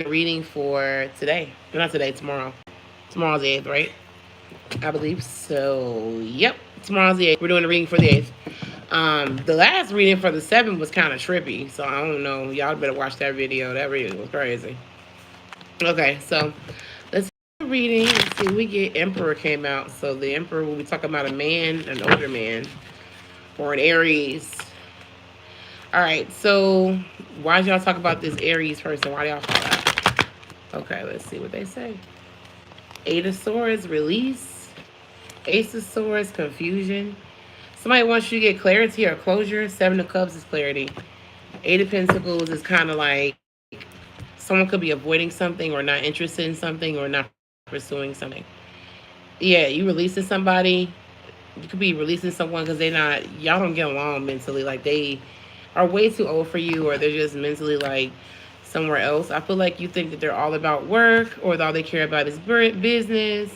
reading for today. Not today, tomorrow. Tomorrow's the 8th, right? I believe so. Yep, tomorrow's the 8th. We're doing a reading for the 8th. The last reading for the 7th was kind of trippy, so I don't know. Y'all better watch that video. That reading was crazy. Okay, so let's see the reading. Let's see, we get Emperor came out. So the Emperor, will be talking about a man, an older man, or an Aries. All right, so why did y'all talk about this Aries person? Why do y'all call that? Okay, let's see what they say. Eight of Swords, release. Ace of Swords, confusion. Somebody wants you to get clarity or closure. Seven of Cups is clarity. Eight of Pentacles is kind of like someone could be avoiding something or not interested in something or not pursuing something. Yeah, you releasing somebody. You could be releasing someone because y'all don't get along mentally. Like they are way too old for you, or they're just mentally like somewhere else. I feel like you think that they're all about work, or all they care about is business.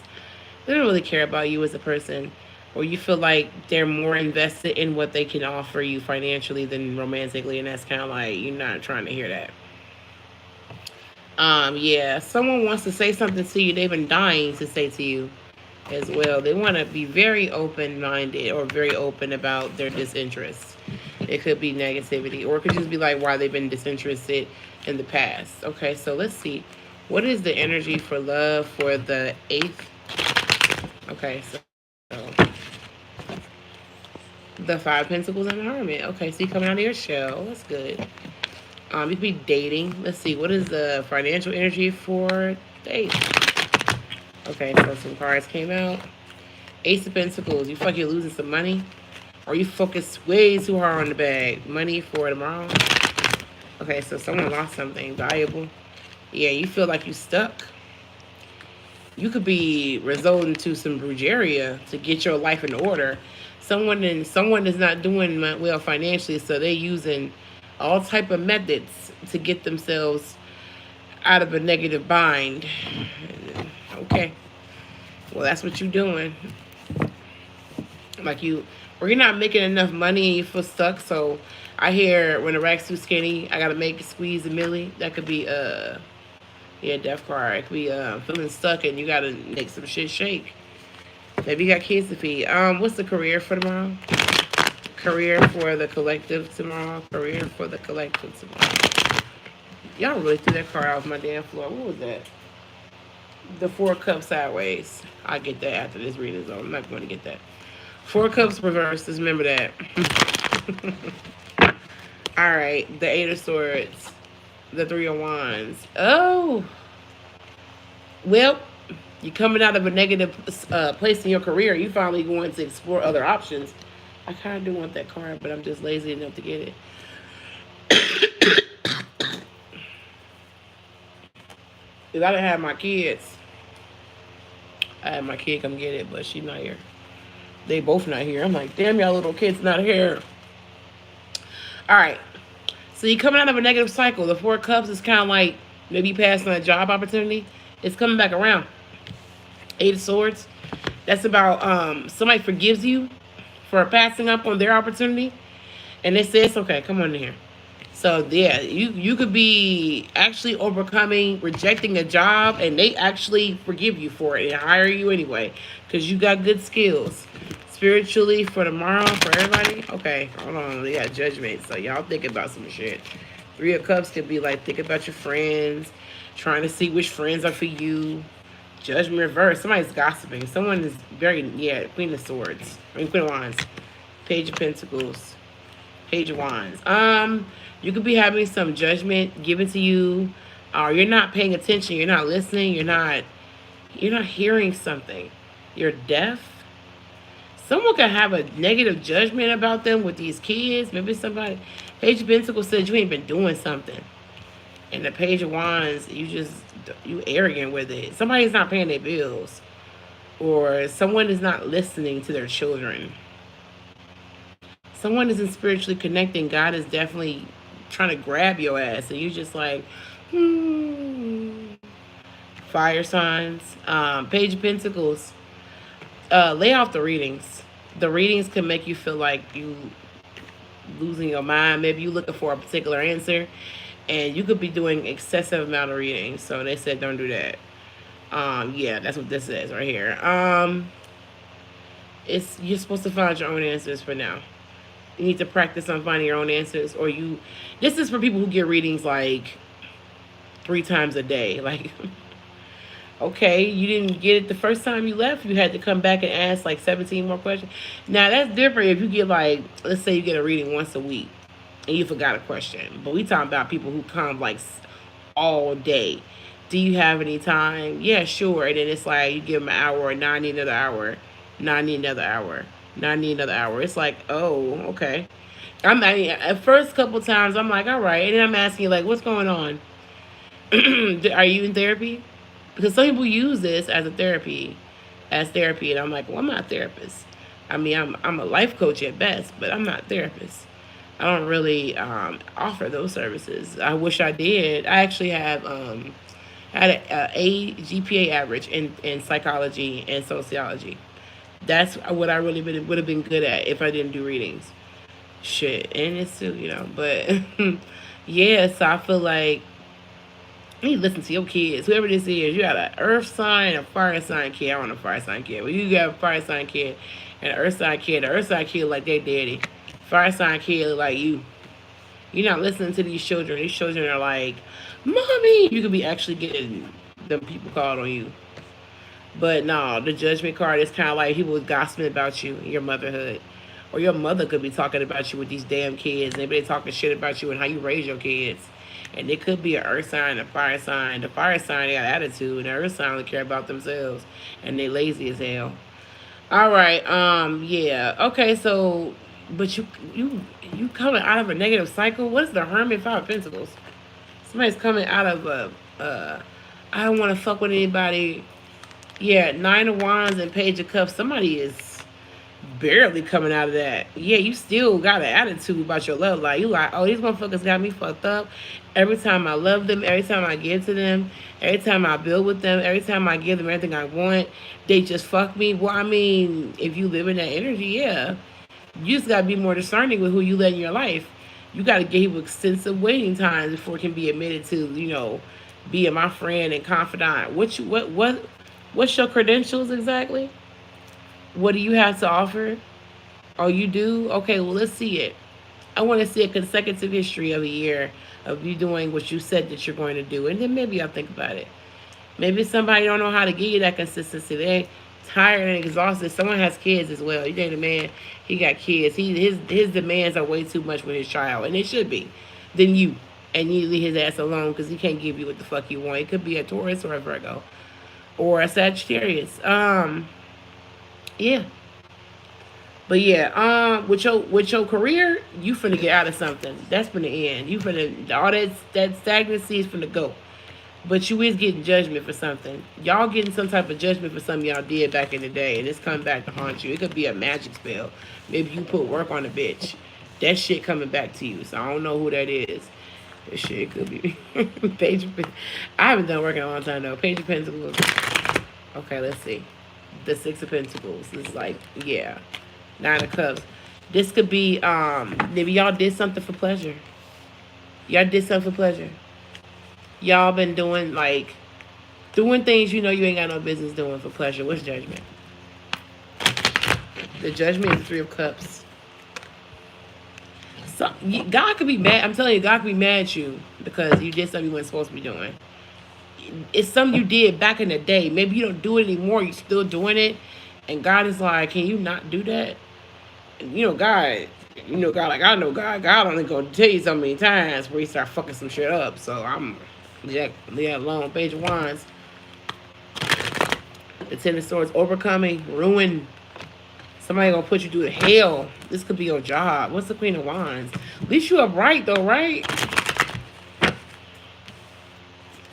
They don't really care about you as a person, or you feel like they're more invested in what they can offer you financially than romantically, and that's kind of like you're not trying to hear that. Yeah, someone wants to say something to you. They've been dying to say to you as well. They want to be very open-minded or very open about their disinterest. It could be negativity, or it could just be like why they've been disinterested in the past. Okay, so let's see. What is the energy for love for the 8th? Okay, so the 5 Pentacles and the Hermit. Okay, so you're coming out of your shell. That's good. You could be dating. Let's see. What is the financial energy for the 8th? Okay, so some cards came out. Ace of Pentacles. You feel like you're losing some money, or you focus way too hard on the bag. Money for tomorrow. Okay, so someone lost something valuable. Yeah, you feel like you're stuck. You could be resorting to some brujeria to get your life in order. Someone is not doing well financially, so they're using all type of methods to get themselves out of a negative bind. Okay, well that's what you're doing. Like or you're not making enough money and you feel stuck. So I hear when the rack's too skinny, I gotta squeeze a milli. That could be yeah, death card. It could be feeling stuck and you gotta make some shit shake. Maybe you got kids to feed. What's the career for tomorrow? Career for the collective tomorrow. Career for the collective tomorrow. Y'all really threw that card off my damn floor. What was that? The 4 Cups sideways. I'll get that after this reading is over. I'm not going to get that. 4 Cups reversed. Just remember that. All right. The 8 of Swords. The 3 of Wands. Oh. Well, you're coming out of a negative place in your career. You finally going to explore other options. I kind of do want that card, but I'm just lazy enough to get it. If I didn't have my kids, I had my kid come get it, but she's not here. They both not here. I'm like, damn, y'all little kids not here. All right. So you're coming out of a negative cycle. The 4 Cups is kind of like maybe passing a job opportunity. It's coming back around. 8 of Swords. That's about somebody forgives you for passing up on their opportunity, and they say it's okay. Come on in here. So yeah, you could be actually overcoming rejecting a job, and they actually forgive you for it and hire you anyway because you got good skills. Spiritually for tomorrow for everybody. Okay, hold on. They got Judgment, so y'all think about some shit. 3 of Cups could be like think about your friends, trying to see which friends are for you. Judgment reverse. Somebody's gossiping. Someone is very Queen of Swords. Queen of Wands. Page of Pentacles. Page of Wands. You could be having some judgment given to you, or you're not paying attention. You're not listening. You're not hearing something. You're deaf. Someone can have a negative judgment about them with these kids. Maybe somebody. Page of Pentacles says you ain't been doing something. And the Page of Wands, you arrogant with it. Somebody's not paying their bills, or someone is not listening to their children. Someone isn't spiritually connecting. God is definitely trying to grab your ass, and you just like, Fire signs. Page of Pentacles. Lay off the readings. The readings can make you feel like you losing your mind. Maybe you looking for a particular answer, And you could be doing excessive amount of readings. So they said don't do that. Yeah, that's what this is right here. It's you're supposed to find your own answers for now. You need to practice on finding your own answers, or you. This is for people who get readings like 3 times a day. Like, okay, you didn't get it the first time you left. You had to come back and ask like 17 more questions. Now that's different if you get like, let's say you get a reading once a week and you forgot a question. But we talking about people who come like all day. Do you have any time? Yeah, sure. And then it's like you give them an hour, and now I need another hour. Now I need another hour. Now I need another hour. It's like, oh, okay. I mean, at first couple times I'm like, all right, and then I'm asking you like, what's going on? Are you in therapy? Because some people use this as therapy, and I'm like, well, I'm not a therapist. I mean, I'm a life coach at best, but I'm not a therapist. I don't really offer those services. I wish I did. I actually have had a GPA average in psychology and sociology. That's what I really would have been good at if I didn't do readings. Shit, and it's still, but yeah. So I feel like you need to listen to your kids. Whoever this is, you got an earth sign, a fire sign kid. I want a fire sign kid. Well, you got a fire sign kid and an earth sign kid. The earth sign kid like their daddy. Fire sign kid like you. You're not listening to these children. These children are like, mommy. You could be actually getting them people called on you. But no, the judgment card is kind of like people gossiping about you, your motherhood. Or your mother could be talking about you with these damn kids. And they be talking shit about you and how you raise your kids. And it could be an earth sign, a fire sign. The fire sign, they got attitude. And the earth sign, they care about themselves. And they lazy as hell. All right, yeah. Okay, so, but you coming out of a negative cycle? What is the Hermit, Five of Pentacles? Somebody's coming out of I don't want to fuck with anybody. Yeah, Nine of Wands and Page of Cups. Somebody is barely coming out of that. Yeah, you still got an attitude about your love life. You like, oh, these motherfuckers got me fucked up. Every time I love them, every time I give to them, every time I build with them, every time I give them everything I want, they just fuck me. Well, I mean, if you live in that energy, yeah. You just gotta be more discerning with who you let in your life. You gotta give people extensive waiting times before it can be admitted to, being my friend and confidant. What's your credentials exactly? What do you have to offer? Oh, you do? Okay, well, let's see it. I want to see a consecutive history of a year of you doing what you said that you're going to do. And then maybe I'll think about it. Maybe somebody don't know how to give you that consistency. They tired and exhausted. Someone has kids as well. You date a man, he got kids. His demands are way too much with his child. And it should be. Then you. And you leave his ass alone because he can't give you what the fuck you want. It could be a Taurus or a Virgo. Or a Sagittarius. Yeah. But yeah, with your career, you finna get out of something. That's finna end. You finna all that stagnancy is finna go. But you is getting judgment for something. Y'all getting some type of judgment for something y'all did back in the day, and it's coming back to haunt you. It could be a magic spell. Maybe you put work on a bitch. That shit coming back to you. So I don't know who that is. This shit could be Page of Pentacles. I haven't done work in a long time though. Page of Pentacles. Okay, let's see. The Six of Pentacles. This is like, yeah. Nine of Cups. This could be, maybe y'all did something for pleasure. Y'all did something for pleasure. Y'all been doing things you ain't got no business doing for pleasure. What's Judgment? The Judgment is the Three of Cups. So, God could be mad. I'm telling you, God could be mad at you because you did something you weren't supposed to be doing. It's something you did back in the day. Maybe you don't do it anymore. You're still doing it. And God is like, can you not do that? God, like I know God. God only gonna tell you so many times where you start fucking some shit up. So I'm leave that alone. Page of Wands. The Ten of Swords, overcoming, ruin. Somebody gonna put you through the hell. This could be your job. What's the Queen of Wands? At least you upright though, right?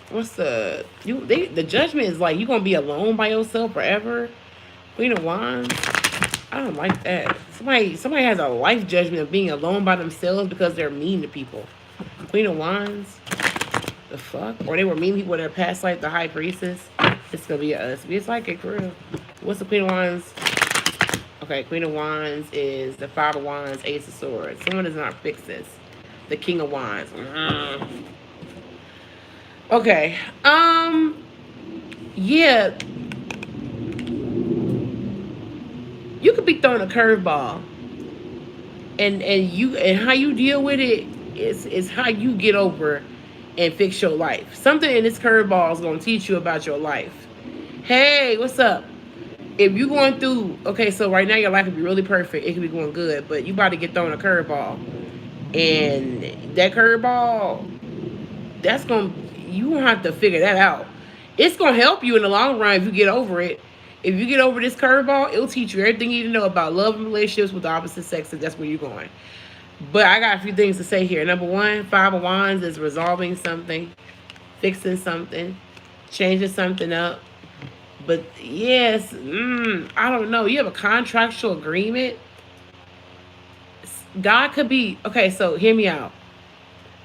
What's the Judgment is like you gonna be alone by yourself forever. Queen of Wands. I don't like that. Somebody has a life judgment of being alone by themselves because they're mean to people. Queen of Wands. The fuck? Or they were mean people in their past life, the High Priestess. It's gonna be us. Be a psychic for real. What's the Queen of Wands? Okay, Queen of Wands is the Five of Wands, Ace of Swords. Someone does not fix this. The King of Wands. Okay. Yeah, you could be throwing a curveball, and how you deal with it is how you get over and fix your life. Something in this curveball is gonna teach you about your life. Hey, what's up? If you going through, okay, so right now your life could be really perfect, it could be going good, but you about to get thrown a curveball, and that curveball, that's gonna, you gonna have to figure that out. It's gonna help you in the long run if you get over it. If you get over this curveball, it'll teach you everything you need to know about love and relationships with the opposite sex, and that's where you're going. But I got a few things to say here. Number one, Five of Wands is resolving something, fixing something, changing something up. But yes, I don't know. You have a contractual agreement. God could be okay. So hear me out.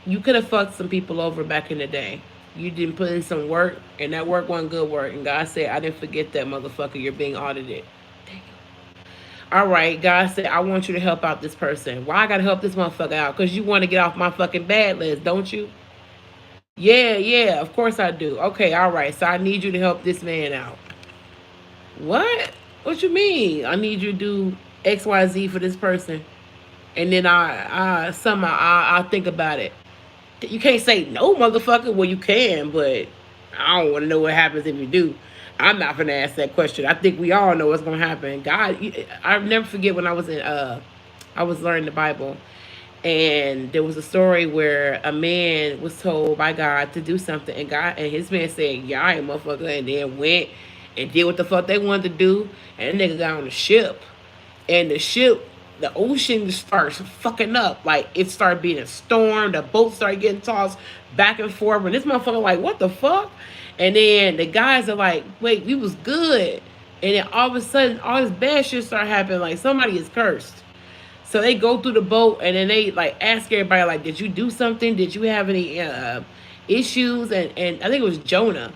You could have fucked some people over back in the day. You didn't put in some work, and that work wasn't good work. And God said, "I didn't forget that motherfucker. You're being audited." All right, God said, "I want you to help out this person." Why I gotta help this motherfucker out? Because you want to get off my fucking bad list, don't you? Yeah, yeah, of course I do. Okay, all right. So I need you to help this man out. What? What you mean? I need you to do XYZ for this person. And then I'll think about it. You can't say no, motherfucker. Well, you can, but I don't want to know what happens if you do. I'm not gonna ask that question. I think we all know what's gonna happen. God, I'll never forget when I was learning the Bible, and there was a story where a man was told by God to do something, and God and his man said, "Yeah, I ain't motherfucker," and then went and did what the fuck they wanted to do, and the nigga got on the ship, and the ocean starts fucking up. Like, it started being a storm. The boat started getting tossed back and forth. And this motherfucker like, what the fuck? And then the guys are like, wait, we was good. And then all of a sudden, all this bad shit started happening. Like, somebody is cursed. So they go through the boat, and then they like ask everybody, like, did you do something? Did you have any issues? And I think it was Jonah.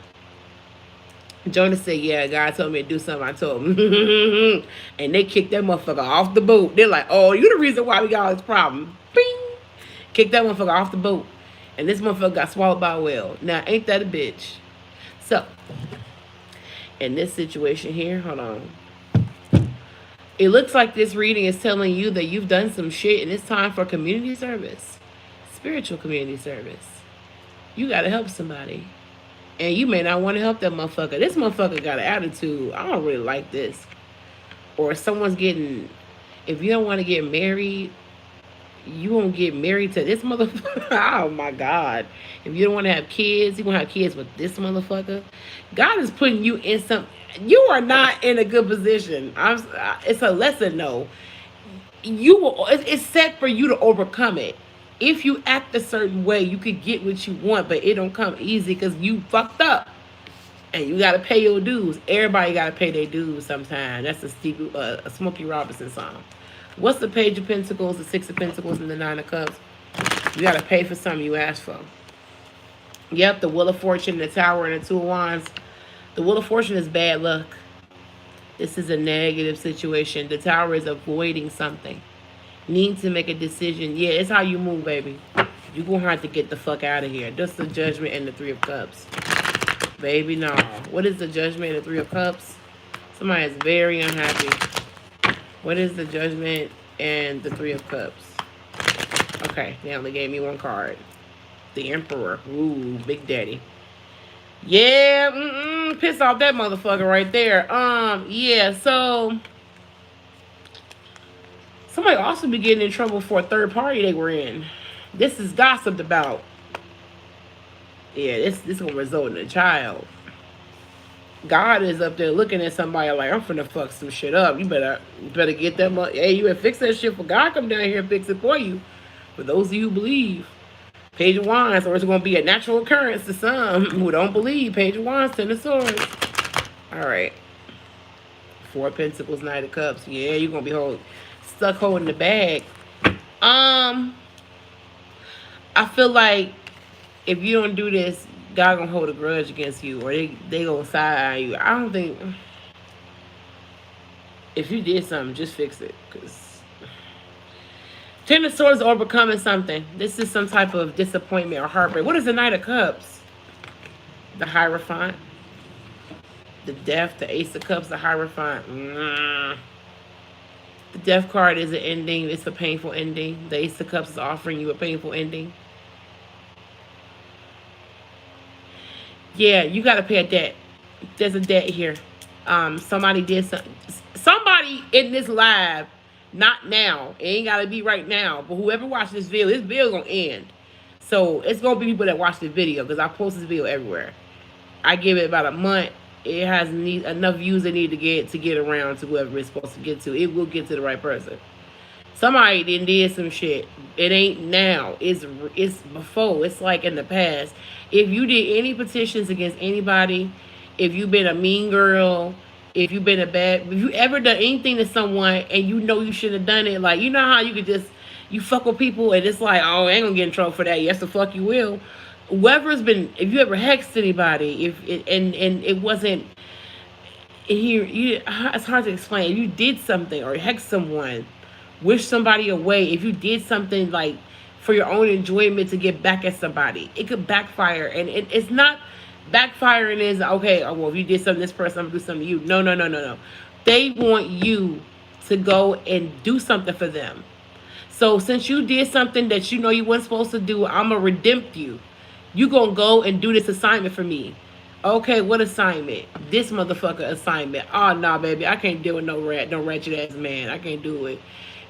Jonah said, yeah, God told me to do something. I told him. And they kicked that motherfucker off the boat. They're like, oh, you the reason why we got all this problem. Bing! Kicked that motherfucker off the boat. And this motherfucker got swallowed by a whale. Now, ain't that a bitch? So, in this situation here, hold on. It looks like this reading is telling you that you've done some shit and it's time for community service. Spiritual community service. You got to help somebody. And you may not want to help that motherfucker. This motherfucker got an attitude. I don't really like this. Or someone's getting, if you don't want to get married, you won't get married to this motherfucker. Oh my God. If you don't want to have kids, you want to have kids with this motherfucker. God is putting you in some, you are not in a good position. It's a lesson though. It's set for you to overcome it. If you act a certain way, you could get what you want, but it don't come easy because you fucked up. And you got to pay your dues. Everybody got to pay their dues sometime. That's a Smokey Robinson song. What's the Page of Pentacles, the Six of Pentacles, and the Nine of Cups? You got to pay for something you asked for. Yep, the Wheel of Fortune, the Tower, and the Two of Wands. The Wheel of Fortune is bad luck. This is a negative situation. The Tower is avoiding something. Need to make a decision. Yeah, it's how you move, baby. You're going to have to get the fuck out of here. That's the Judgment and the Three of Cups. Baby, no. What is the Judgment and the Three of Cups? Somebody is very unhappy. What is the Judgment and the Three of Cups? Okay, they only gave me one card. The Emperor. Ooh, Big Daddy. Yeah, piss off that motherfucker right there. Yeah, so somebody also be getting in trouble for a third party they were in. This is gossiped about. Yeah, this gonna result in a child. God is up there looking at somebody like, I'm finna fuck some shit up. You better get that money. Hey, you better fix that shit for God come down here and fix it for you. For those of you who believe. Page of Wands, or it's gonna be a natural occurrence to some who don't believe. Page of Wands, Ten of Swords. Alright. Four of Pentacles, Knight of Cups. Yeah, you're gonna be stuck holding the bag. I feel like if you don't do this, God gonna hold a grudge against you, or they gonna side you. I don't think, if you did something, just fix it. Cause Ten of Swords overcoming something. This is some type of disappointment or heartbreak. What is the Knight of Cups? the Hierophant, the Death, the Ace of Cups, the Hierophant. The Death card is an ending. It's a painful ending. The Ace of Cups is offering you a painful ending. Yeah, you got to pay a debt. There's a debt here. Somebody did something. Somebody in this live, not now. It ain't got to be right now. But whoever watched this video going to end. So it's going to be people that watch this video because I post this video everywhere. I give it about a month. It has enough views it need to get around to whoever it's supposed to get to. It will get to the right person. Somebody did some shit. It ain't now. It's before. It's like in the past. If you did any petitions against anybody, if you've been a mean girl, if you've been if you ever done anything to someone and you know you should have done it, like, you know how you could just, you fuck with people and it's like, oh, I ain't gonna get in trouble for that. Yes, the fuck you will. Whoever's been, if you ever hexed anybody, if it, and it wasn't here, it's hard to explain. If you did something or hexed someone, wish somebody away, if you did something like for your own enjoyment to get back at somebody, it could backfire. And it's not backfiring is, okay, oh, well, if you did something to this person, I'm gonna do something to you. No. They want you to go and do something for them. So since you did something that you know you weren't supposed to do, I'm gonna redempt you. You gonna go and do this assignment for me. Okay, what assignment? This motherfucker assignment. Oh, nah, baby, I can't deal with no ratchet ass man. I can't do it.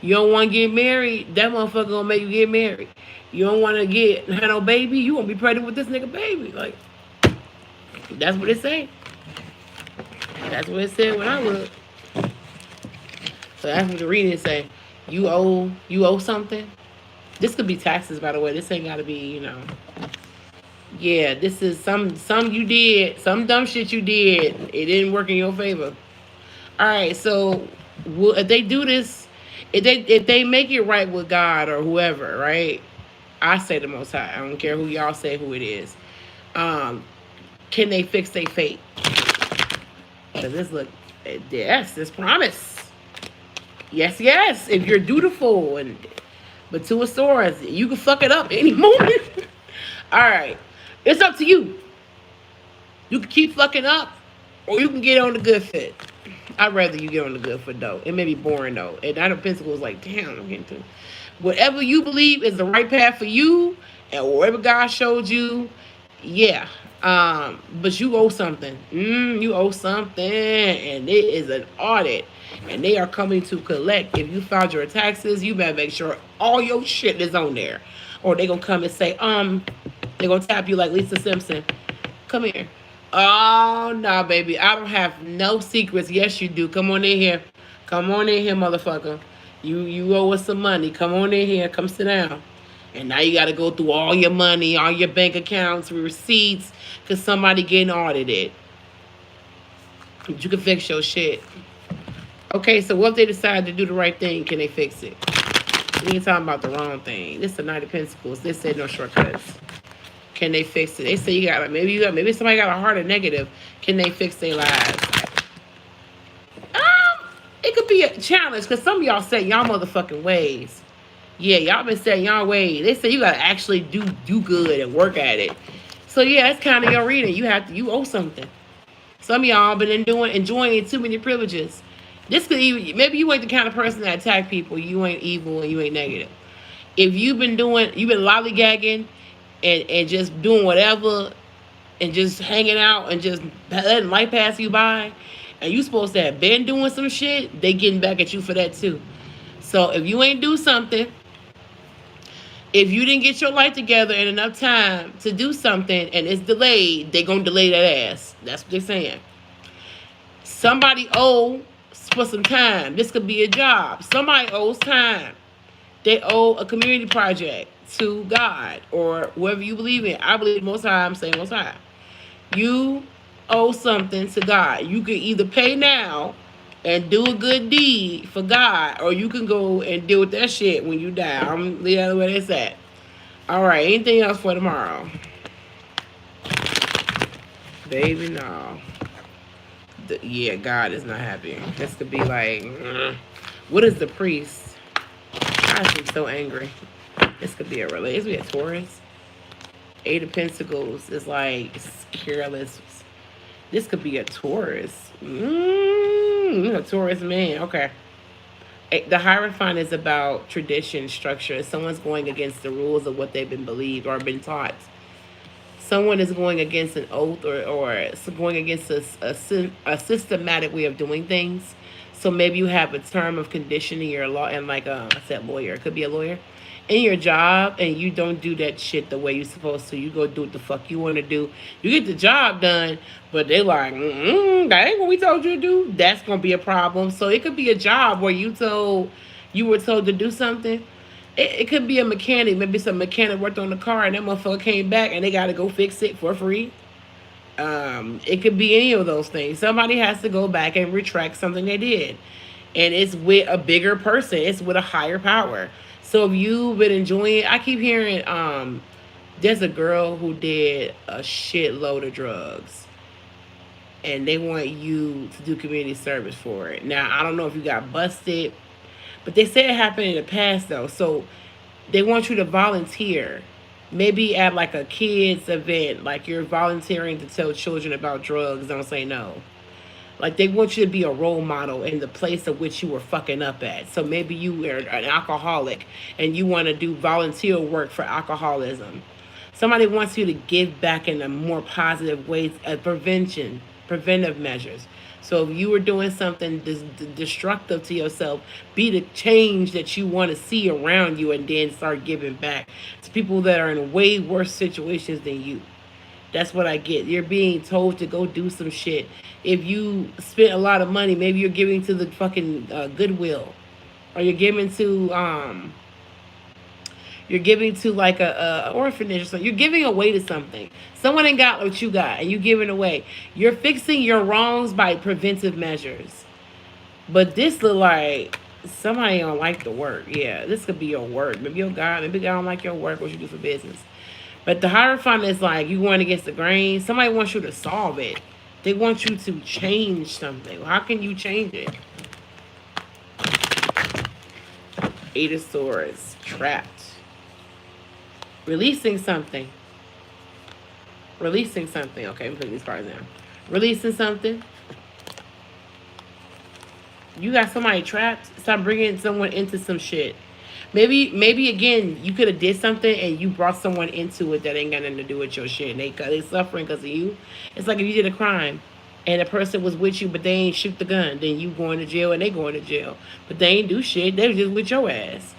You don't want to get married? That motherfucker gonna make you get married. You don't want to have no baby? You gonna be pregnant with this nigga baby? Like, that's what it say. That's what it said when I looked. So that's what the reading say. You owe something. This could be taxes, by the way. This ain't gotta be, you know. Yeah, this is some you did, some dumb shit you did. It didn't work in your favor. All right, so if they do this, if they make it right with God or whoever, right? I say the Most High. I don't care who y'all say who it is. Can they fix their fate? Because this look, yes, this promise. Yes. If you're dutiful, but to a source, you can fuck it up any moment. All right. It's up to you. You can keep fucking up, or you can get on the good foot. I'd rather you get on the good foot, though. It may be boring, though. And Nine of Pentacles is like, damn, I'm getting to whatever you believe is the right path for you, and whatever God showed you, yeah. But you owe something. You owe something, and it is an audit, and they are coming to collect. If you filed your taxes, you better make sure all your shit is on there, or they gonna come and say, they're going to tap you like Lisa Simpson. Come here. Oh, no, baby. I don't have no secrets. Yes, you do. Come on in here. Come on in here, motherfucker. You owe us some money. Come on in here. Come sit down. And now you got to go through all your money, all your bank accounts, receipts, because somebody getting audited. But you can fix your shit. Okay, so what if they decide to do the right thing? Can they fix it? We ain't talking about the wrong thing. This is the Knight of Pentacles. They said no shortcuts. Can they fix it? They say you got maybe somebody got a heart of negative. Can they fix their lives? It could be a challenge because some of y'all set y'all motherfucking ways. Yeah, y'all been setting y'all ways. They say you gotta actually do good and work at it. So yeah, that's kind of your reading. You owe something. Some of y'all been enjoying too many privileges. This could even, maybe you ain't the kind of person that attack people. You ain't evil and you ain't negative. If you've been lollygagging and just doing whatever and just hanging out and just letting life pass you by, and you supposed to have been doing some shit, they getting back at you for that too. So if you ain't do something, if you didn't get your life together in enough time to do something and it's delayed, they gonna delay that ass. That's what they're saying. Somebody owe for some time. This could be a job. Somebody owes time. They owe a community project to God or whoever you believe in. I believe Most High. I'm saying Most High. You owe something to God. You can either pay now and do a good deed for God, or you can go and deal with that shit when you die. I'm the other way that's at. All right. Anything else for tomorrow? Baby, no. Yeah, God is not happy. This could be like, what is the priest? I seem so angry. This could be a Taurus. Eight of Pentacles is like careless. This could be a Taurus. A Taurus man. Okay. The Hierophant is about tradition, structure. Someone's going against the rules of what they've been believed or been taught. Someone is going against an oath or going against a systematic way of doing things. So maybe you have a term of condition in your law, and like I said, lawyer. It could be a lawyer in your job, and you don't do that shit the way you're supposed to. You go do what the fuck you want to do. You get the job done, but they like, that ain't what we told you to do. That's gonna be a problem. So it could be a job where you were told to do something. It could be a mechanic. Maybe some mechanic worked on the car and that motherfucker came back and they got to go fix it for free. It could be any of those things. Somebody has to go back and retract something they did. And it's with a bigger person. It's with a higher power. So if you've been enjoying it, I keep hearing there's a girl who did a shitload of drugs. And they want you to do community service for it. Now, I don't know if you got busted, but they said it happened in the past, though. So they want you to volunteer. Maybe at like a kids event, like you're volunteering to tell children about drugs. Don't say no. Like they want you to be a role model in the place of which you were fucking up at. So maybe you are an alcoholic and you want to do volunteer work for alcoholism. Somebody wants you to give back in a more positive ways of preventive measures. So if you were doing something destructive to yourself, be the change that you want to see around you and then start giving back to people that are in way worse situations than you. That's what I get. You're being told to go do some shit. If you spent a lot of money, maybe you're giving to the fucking Goodwill. Or you're giving to like a orphanage or something. You're giving away to something. Someone ain't got what you got, and you giving away. You're fixing your wrongs by preventive measures. But this look like somebody don't like the work. Yeah, this could be your work. Maybe your God, maybe God don't like your work, what you do for business. But the Hierophant is like you going against the grain. Somebody wants you to solve it. They want you to change something. How can you change it? Eight of Swords, trapped. Releasing something. Releasing something. Okay, I'm putting these cards down. Releasing something. You got somebody trapped. Stop bringing someone into some shit. Maybe again, you could have did something and you brought someone into it that ain't got nothing to do with your shit. And they suffering because of you. It's like if you did a crime and a person was with you, but they ain't shoot the gun, then you going to jail and they going to jail. But they ain't do shit. They was just with your ass.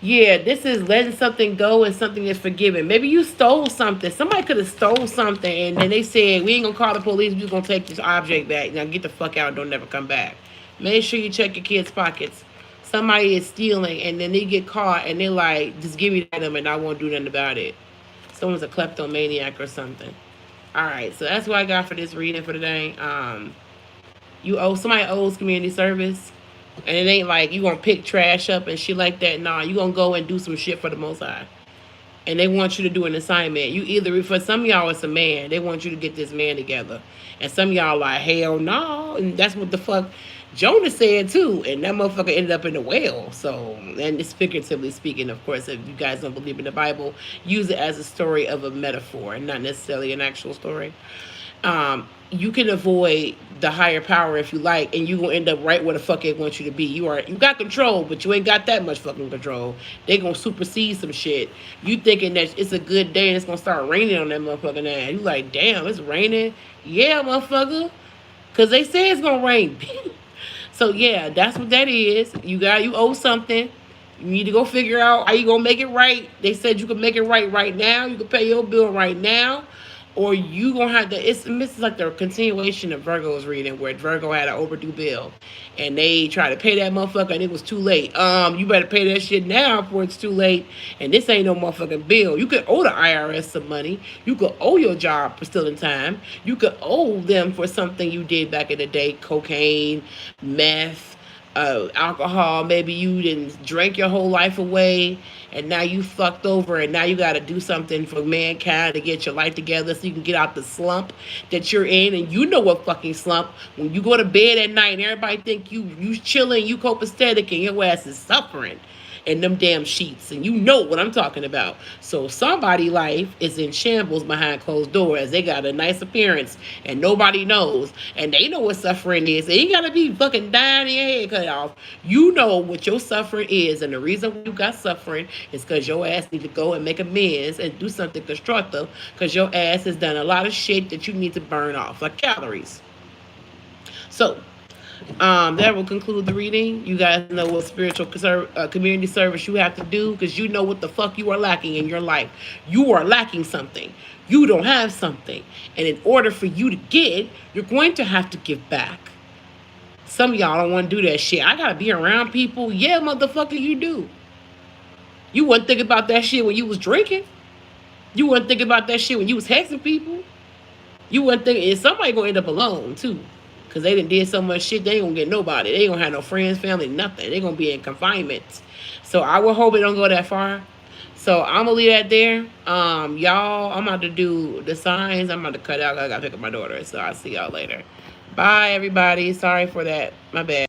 Yeah, this is letting something go and something is forgiven. Maybe you stole something. Somebody could have stole something and then they said, we ain't going to call the police. We're just going to take this object back. Now get the fuck out. Don't never come back. Make sure you check your kids' pockets. Somebody is stealing and then they get caught and they're like, just give me them and I won't do nothing about it. Someone's a kleptomaniac or something. All right, so that's what I got for this reading for today. Somebody owes community service. And it ain't like you gonna pick trash up and shit like that. Nah, you gonna go and do some shit for the Most High. And they want you to do an assignment. You either, for some of y'all, it's a man. They want you to get this man together. And some of y'all like, hell no. And that's what the fuck Jonah said too. And that motherfucker ended up in the whale. So, and it's figuratively speaking, of course. If you guys don't believe in the Bible, use it as a story of a metaphor and not necessarily an actual story. You can avoid the higher power if you like, and you gonna end up right where the fuck they want you to be. You got control, but you ain't got that much fucking control. They gonna supersede some shit. You thinking that it's a good day and it's gonna start raining on that motherfucking ass. You like, damn, it's raining? Yeah, motherfucker. Cause they say it's gonna rain. So yeah, that's what that is. You owe something. You need to go figure out how you gonna make it right. They said you can make it right now. You can pay your bill right now. Or you gonna have to, it's like the continuation of Virgo's reading where Virgo had an overdue bill and they tried to pay that motherfucker and it was too late. You better pay that shit now before it's too late. And this ain't no motherfucking bill. You could owe the IRS some money. You could owe your job for stealing time. You could owe them for something you did back in the day, cocaine, meth, alcohol. Maybe you didn't drink your whole life away and now you fucked over and now you got to do something for mankind to get your life together so you can get out the slump that you're in. And you know what fucking slump, when you go to bed at night and everybody think you chilling, you copacetic and your ass is suffering. in them damn sheets. And you know what I'm talking about. So somebody's life is in shambles behind closed doors. They got a nice appearance and nobody knows. And they know what suffering is. They ain't got to be fucking dying in your head cut off. You know what your suffering is. And the reason you got suffering is because your ass need to go and make amends and do something constructive, because your ass has done a lot of shit that you need to burn off, like calories. So that will conclude the reading. You guys know what spiritual community service you have to do, because you know what the fuck you are lacking in your life. You are lacking something. You don't have something. And in order for you to get, you're going to have to give back. Some of y'all don't want to do that shit. I got to be around people. Yeah, motherfucker, you do. You wasn't thinking about that shit when you was drinking. You wasn't thinking about that shit when you was hexing people. You wasn't thinking, somebody going to end up alone, too. Because they did so much shit, they ain't going to get nobody. They ain't going to have no friends, family, nothing. They going to be in confinement. So I will hope it don't go that far. So I'm going to leave that there. Y'all, I'm about to do the signs. I'm about to cut out. I got to pick up my daughter. So I'll see y'all later. Bye, everybody. Sorry for that. My bad.